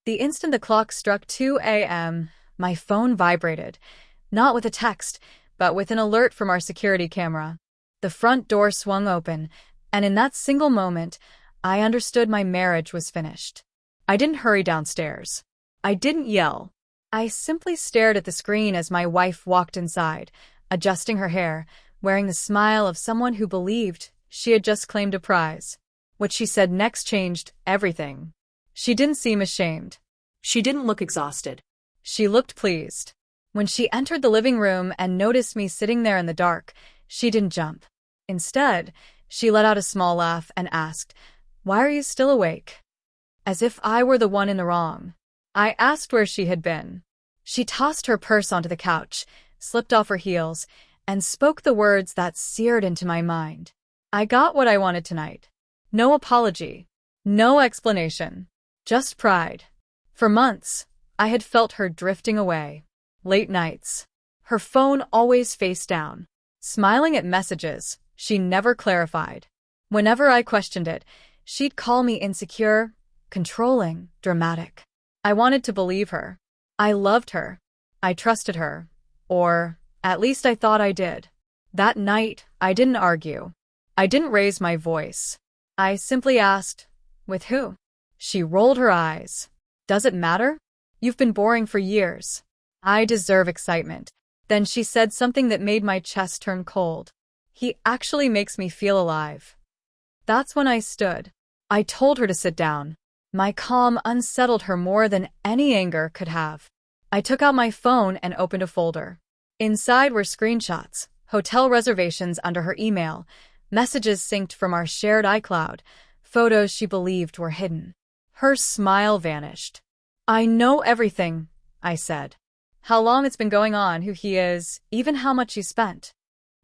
The instant the clock struck 2 a.m., my phone vibrated, not with a text, but with an alert from our security camera. The front door swung open, and in that single moment, I understood my marriage was finished. I didn't hurry downstairs. I didn't yell. I simply stared at the screen as my wife walked inside, adjusting her hair, wearing the smile of someone who believed she had just claimed a prize. What she said next changed everything. She didn't seem ashamed. She didn't look exhausted. She looked pleased. When she entered the living room and noticed me sitting there in the dark, she didn't jump. Instead, she let out a small laugh and asked, "Why are you still awake?" As if I were the one in the wrong. I asked where she had been. She tossed her purse onto the couch, slipped off her heels, and spoke the words that seared into my mind. I got what I wanted tonight. No apology. No explanation. Just pride. For months, I had felt her drifting away. Late nights. Her phone always face down. Smiling at messages she never clarified. Whenever I questioned it, she'd call me insecure, controlling, dramatic. I wanted to believe her. I loved her. I trusted her. Or, at least I thought I did. That night, I didn't argue. I didn't raise my voice. I simply asked, "With who?" She rolled her eyes. "Does it matter? You've been boring for years. I deserve excitement." Then she said something that made my chest turn cold. "He actually makes me feel alive." That's when I stood. I told her to sit down. My calm unsettled her more than any anger could have. I took out my phone and opened a folder. Inside were screenshots, hotel reservations under her email, messages synced from our shared iCloud, photos she believed were hidden. Her smile vanished. "I know everything," I said. "How long it's been going on, who he is, even how much you spent."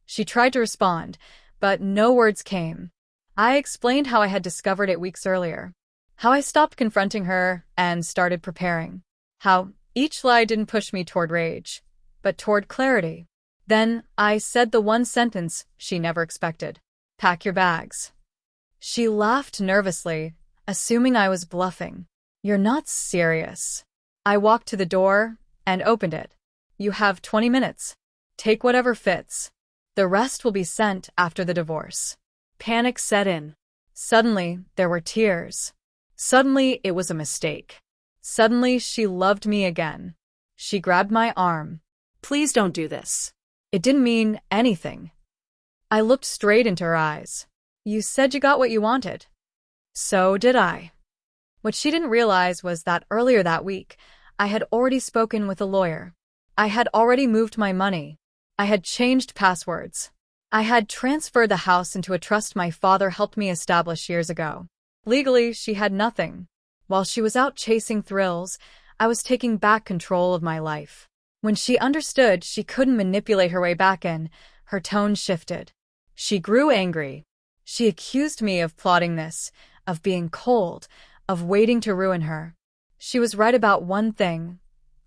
She tried to respond, but no words came. I explained how I had discovered it weeks earlier. How I stopped confronting her and started preparing. How each lie didn't push me toward rage, but toward clarity. Then I said the one sentence she never expected. "Pack your bags." She laughed nervously, assuming I was bluffing. "You're not serious." I walked to the door and opened it. "You have 20 minutes. Take whatever fits. The rest will be sent after the divorce." Panic set in. Suddenly, there were tears. Suddenly, it was a mistake. Suddenly, she loved me again. She grabbed my arm. "Please don't do this." It didn't mean anything. I looked straight into her eyes. "You said you got what you wanted." So did I. What she didn't realize was that earlier that week, I had already spoken with a lawyer. I had already moved my money. I had changed passwords. I had transferred the house into a trust my father helped me establish years ago. Legally, she had nothing. While she was out chasing thrills, I was taking back control of my life. When she understood she couldn't manipulate her way back in, her tone shifted. She grew angry. She accused me of plotting this, of being cold, of waiting to ruin her. She was right about one thing.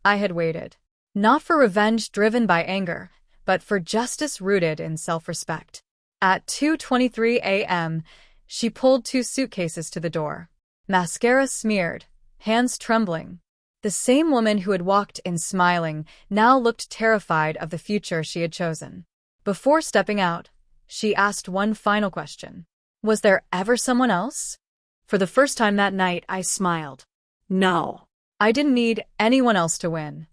I had waited. Not for revenge driven by anger, but for justice rooted in self-respect. At 2:23 a.m., she pulled 2 suitcases to the door. Mascara smeared, hands trembling. The same woman who had walked in smiling now looked terrified of the future she had chosen. Before stepping out, she asked one final question. "Was there ever someone else?" For the first time that night, I smiled. No. I didn't need anyone else to win.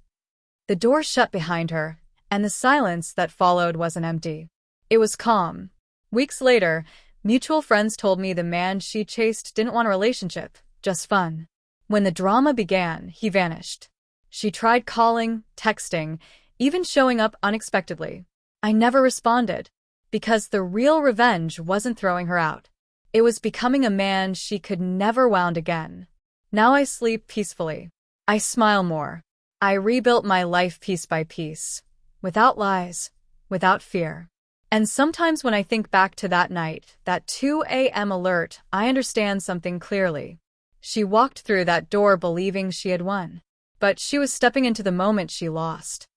The door shut behind her, and the silence that followed wasn't empty. It was calm. Weeks later, mutual friends told me the man she chased didn't want a relationship, just fun. When the drama began, he vanished. She tried calling, texting, even showing up unexpectedly. I never responded, because the real revenge wasn't throwing her out. It was becoming a man she could never wound again. Now I sleep peacefully. I smile more. I rebuilt my life piece by piece, without lies, without fear. And sometimes when I think back to that night, that 2 a.m. alert, I understand something clearly. She walked through that door believing she had won. But she was stepping into the moment she lost.